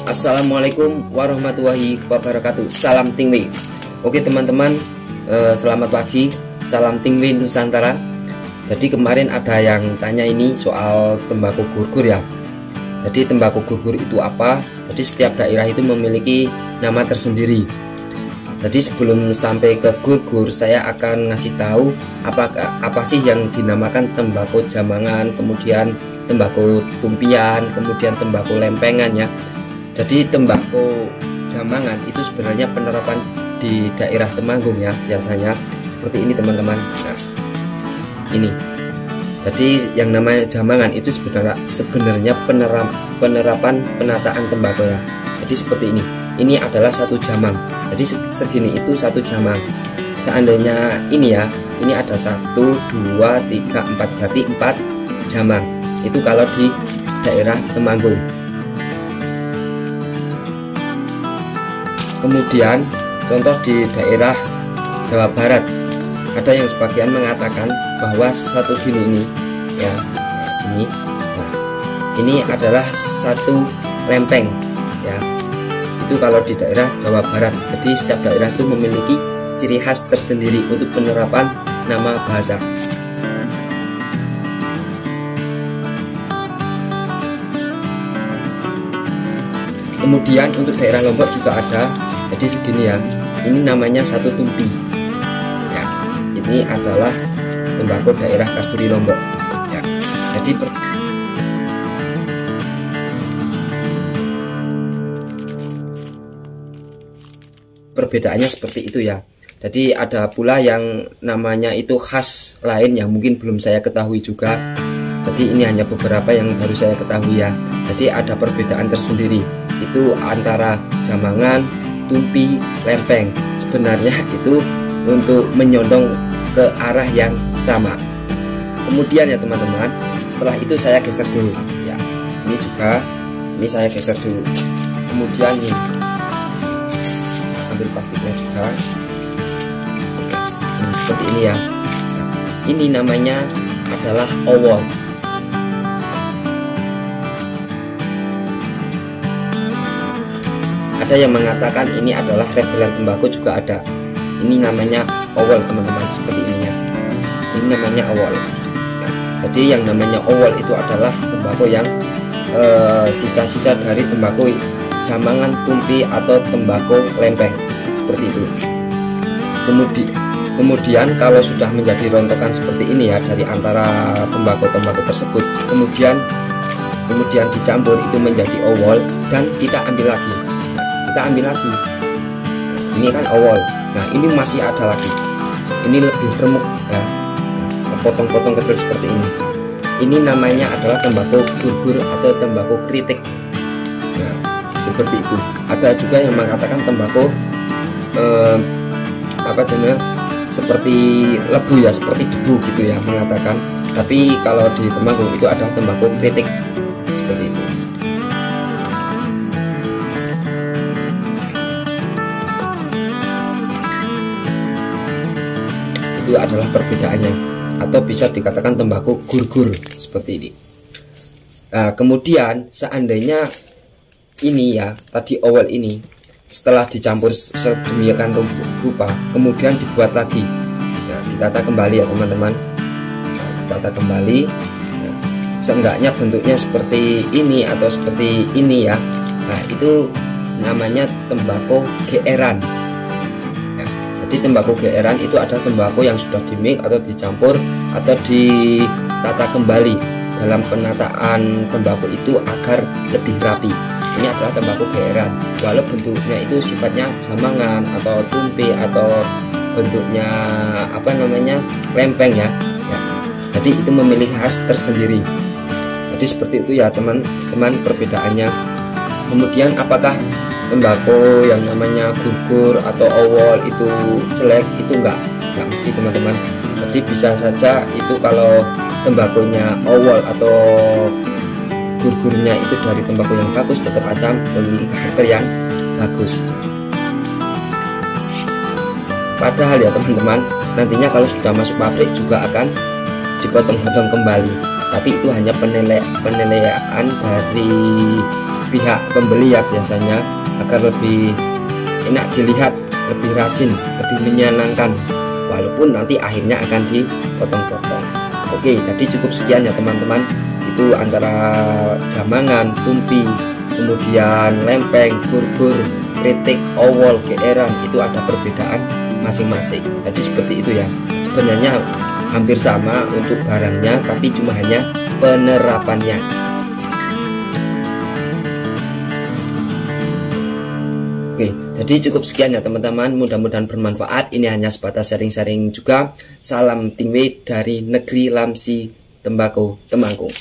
Assalamualaikum warahmatullahi wabarakatuh. Salam Tingwi. Oke teman-teman, selamat pagi. Salam Tingwi Nusantara. Jadi kemarin ada yang tanya ini soal tembakau gurgur ya. Jadi tembakau gurgur itu apa? Jadi setiap daerah itu memiliki nama tersendiri. Jadi sebelum sampai ke gurgur, saya akan ngasih tahu apa sih yang dinamakan tembakau Jamangan, kemudian tembakau tumpian, kemudian tembakau lempengan ya. Jadi tembakau Jamangan itu sebenarnya penerapan di daerah Temanggung ya, biasanya seperti ini teman-teman. Nah, ini. Jadi yang namanya Jamangan itu sebenarnya penerapan penataan tembakau ya. Jadi seperti ini. Ini adalah satu jamang. Jadi segini itu satu jamang. Seandainya ini ya, ini ada 1, 2, 3, 4, berarti 4 jamang. Itu kalau di daerah Temanggung. Kemudian contoh di daerah Jawa Barat, ada yang sebagian mengatakan bahwa satu gini ini ya, ini nah, ini adalah satu lempeng ya. Itu kalau di daerah Jawa Barat. Jadi setiap daerah itu memiliki ciri khas tersendiri untuk penerapan nama bahasa. Kemudian untuk daerah Lombok juga ada. Jadi segini ya, ini namanya satu tumpi ya. Ini adalah tembakau daerah Kasturi Lombok ya. Jadi perbedaannya seperti itu ya. Jadi ada pula yang namanya itu khas lain yang mungkin belum saya ketahui juga. Jadi ini hanya beberapa yang baru saya ketahui ya. Jadi ada perbedaan tersendiri itu antara Jamangan, tumpi, lempeng. Sebenarnya itu untuk menyondong ke arah yang sama. Kemudian ya teman-teman, setelah itu saya geser dulu ya. Ini juga, ini saya geser dulu. Kemudian ini ambil plastiknya juga. Ini seperti ini ya. Ini namanya adalah owol. Ada yang mengatakan ini adalah rebelan tembakau juga ada. Ini namanya owol teman-teman, seperti ini ya. Ini namanya owol. Nah, jadi yang namanya owol itu adalah tembakau yang sisa-sisa dari tembakau Jamangan, tumpi atau tembakau lempeng seperti itu. Kemudian kalau sudah menjadi rontokan seperti ini ya dari antara tembakau-tembakau tersebut, kemudian dicampur itu menjadi owol dan kita ambil lagi. Ini kan owol. Nah ini masih ada lagi. Ini lebih remuk ya, potong-potong kecil seperti ini. Ini namanya adalah tembakau gurgur atau tembakau kritik. Nah seperti itu. Ada juga yang mengatakan tembakau seperti lebu ya, seperti debu gitu ya mengatakan. Tapi kalau di Temanggung itu ada tembakau kritik seperti itu. Itu adalah perbedaannya, atau bisa dikatakan tembakau gurgur seperti ini. Nah, kemudian seandainya ini ya, tadi owol ini setelah dicampur sedemikian rupa, kemudian dibuat lagi, nah, ditata kembali ya teman-teman. Nah, ditata kembali, nah, seenggaknya bentuknya seperti ini atau seperti ini ya. Nah itu namanya tembakau geeran. Jadi tembakau geeran itu adalah tembakau yang sudah dimix atau dicampur atau ditata kembali dalam penataan tembakau itu agar lebih rapi. Ini adalah tembakau geeran. Walau bentuknya itu sifatnya Jamangan atau tumpi atau bentuknya lempeng ya. Jadi itu memiliki khas tersendiri. Jadi seperti itu ya teman-teman perbedaannya. Kemudian apakah tembakau yang namanya gurgur atau owol itu jelek? Itu enggak mesti teman-teman. Jadi bisa saja itu kalau tembakonya owol atau gurgurnya itu dari tembakau yang bagus, tetap aja memiliki karakter yang bagus. Padahal ya teman-teman, nantinya kalau sudah masuk pabrik juga akan dipotong-potong kembali. Tapi itu hanya penilaian dari pihak pembeli ya biasanya, agar lebih enak dilihat, lebih rajin, lebih menyenangkan, walaupun nanti akhirnya akan dipotong-potong. Oke, jadi cukup sekian ya teman-teman. Itu antara jamangan, tumpi, kemudian lempeng, gur-gur, kritik, owol, geeran, itu ada perbedaan masing-masing. Jadi seperti itu ya. Sebenarnya hampir sama untuk barangnya, tapi cuma hanya penerapannya. Oke, jadi cukup sekian ya teman-teman. Mudah-mudahan bermanfaat. Ini hanya sebatas sharing-sharing juga. Salam Tingwe dari negeri Lamsi Tembakau Temanggung.